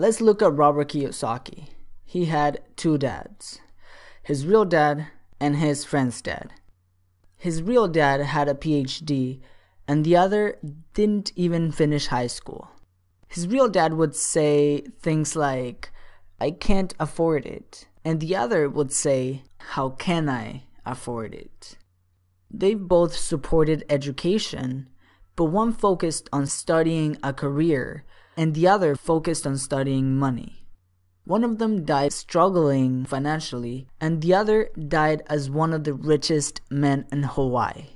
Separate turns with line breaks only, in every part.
Let's look at Robert Kiyosaki. He had two dads, his real dad and his friend's dad. His real dad had a PhD and the other didn't even finish high school. His real dad would say things like, "I can't afford it," and the other would say, "How can I afford it?" They both supported education, but one focused on studying a career and the other focused on studying money. One of them died struggling financially, and the other died as one of the richest men in Hawaii.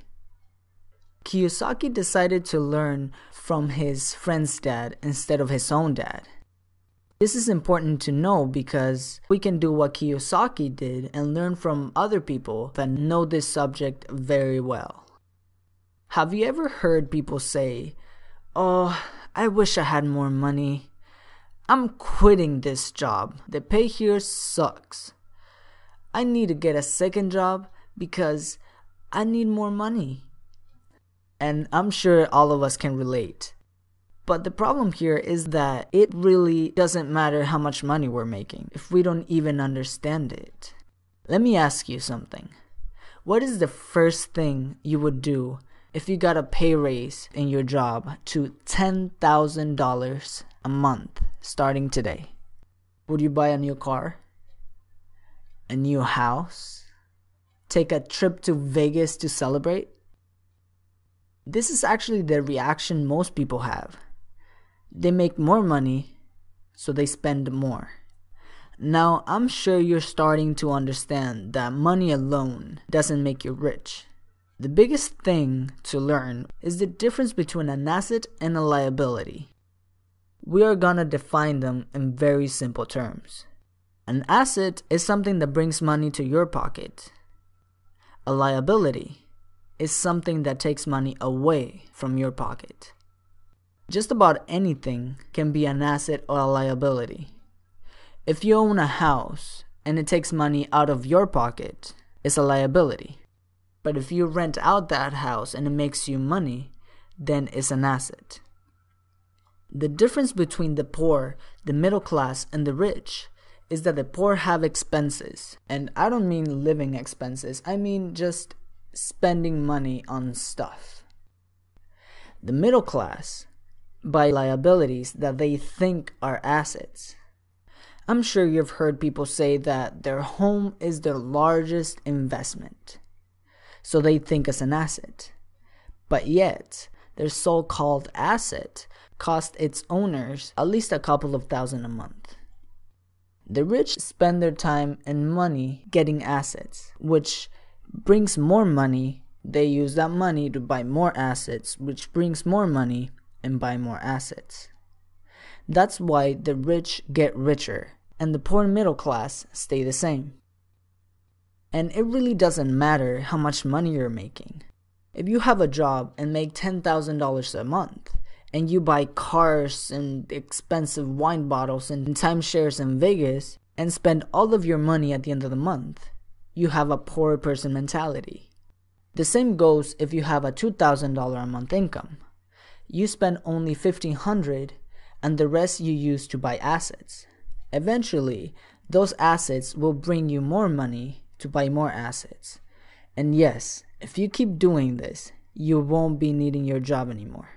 Kiyosaki decided to learn from his friend's dad instead of his own dad. This is important to know because we can do what Kiyosaki did and learn from other people that know this subject very well. Have you ever heard people say, "Oh, I wish I had more money. I'm quitting this job. The pay here sucks. I need to get a second job because I need more money." And I'm sure all of us can relate. But the problem here is that it really doesn't matter how much money we're making if we don't even understand it. Let me ask you something. What is the first thing you would do if you got a pay raise in your job to $10,000 a month starting today? Would you buy a new car? A new house? Take a trip to Vegas to celebrate? This is actually the reaction most people have. They make more money, so they spend more. Now, I'm sure you're starting to understand that money alone doesn't make you rich. The biggest thing to learn is the difference between an asset and a liability. We are gonna define them in very simple terms. An asset is something that brings money to your pocket. A liability is something that takes money away from your pocket. Just about anything can be an asset or a liability. If you own a house and it takes money out of your pocket, it's a liability. But if you rent out that house and it makes you money, then it's an asset. The difference between the poor, the middle class, and the rich is that the poor have expenses. And I don't mean living expenses, I mean just spending money on stuff. The middle class buy liabilities that they think are assets. I'm sure you've heard people say that their home is their largest investment, so they think it's an asset. But yet, their so-called asset costs its owners at least a couple of thousand a month. The rich spend their time and money getting assets, which brings more money. They use that money to buy more assets, which brings more money and buy more assets. That's why the rich get richer and the poor middle class stay the same. And it really doesn't matter how much money you're making. If you have a job and make $10,000 a month and you buy cars and expensive wine bottles and timeshares in Vegas and spend all of your money at the end of the month, you have a poor person mentality. The same goes if you have a $2,000 a month income. You spend only $1,500 and the rest you use to buy assets. Eventually, those assets will bring you more money to buy more assets. And yes, if you keep doing this, you won't be needing your job anymore.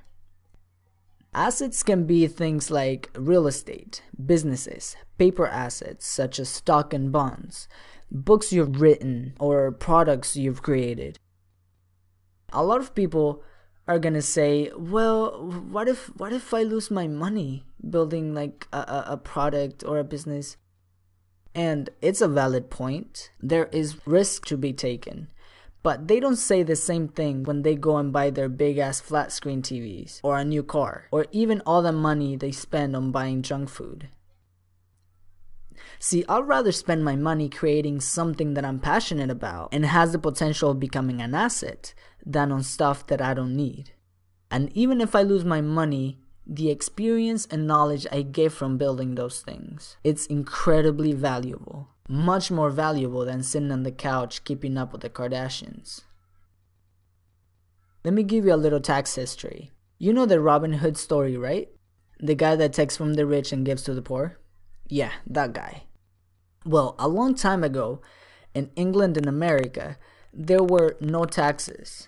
Assets can be things like real estate, businesses, paper assets such as stock and bonds, books you've written, or products you've created. A lot of people are gonna say, well, what if I lose my money building like a product or a business? And it's a valid point. There is risk to be taken. But they don't say the same thing when they go and buy their big ass flat screen TVs or a new car or even all the money they spend on buying junk food. See, I'd rather spend my money creating something that I'm passionate about and has the potential of becoming an asset than on stuff that I don't need. And even if I lose my money, the experience and knowledge I get from building those things, it's incredibly valuable. Much more valuable than sitting on the couch keeping up with the Kardashians. Let me give you a little tax history. You know the Robin Hood story, right? The guy that takes from the rich and gives to the poor? Yeah, that guy. Well, a long time ago, in England and America, there were no taxes.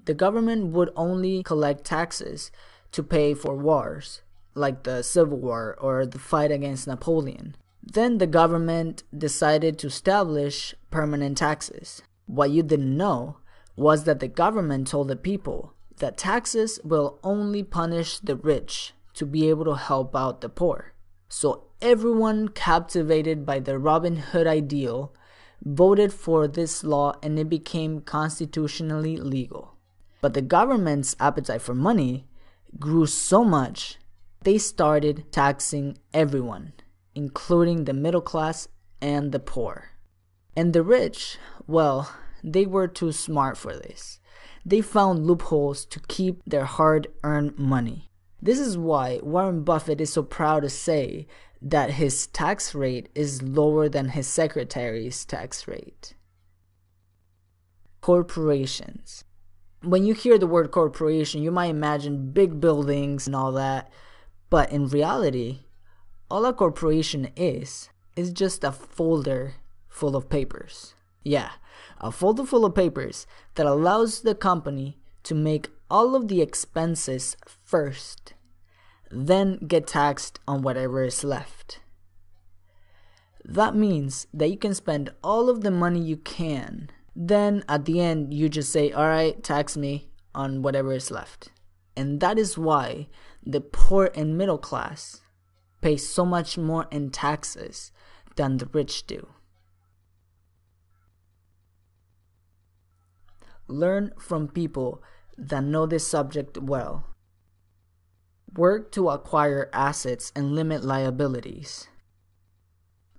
The government would only collect taxes to pay for wars, like the Civil War or the fight against Napoleon. Then the government decided to establish permanent taxes. What you didn't know was that the government told the people that taxes will only punish the rich to be able to help out the poor. So everyone captivated by the Robin Hood ideal voted for this law, and it became constitutionally legal. But the government's appetite for money grew so much, they started taxing everyone, including the middle class and the poor. And the rich, well, they were too smart for this. They found loopholes to keep their hard-earned money. This is why Warren Buffett is so proud to say that his tax rate is lower than his secretary's tax rate. Corporations. When you hear the word corporation, you might imagine big buildings and all that. But in reality, all a corporation is just a folder full of papers. Yeah, a folder full of papers that allows the company to make all of the expenses first, then get taxed on whatever is left. That means that you can spend all of the money you can. Then at the end, you just say, all right, tax me on whatever is left. And that is why the poor and middle class pay so much more in taxes than the rich do. Learn from people that know this subject well. Work to acquire assets and limit liabilities.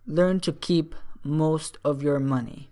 Learn to keep most of your money.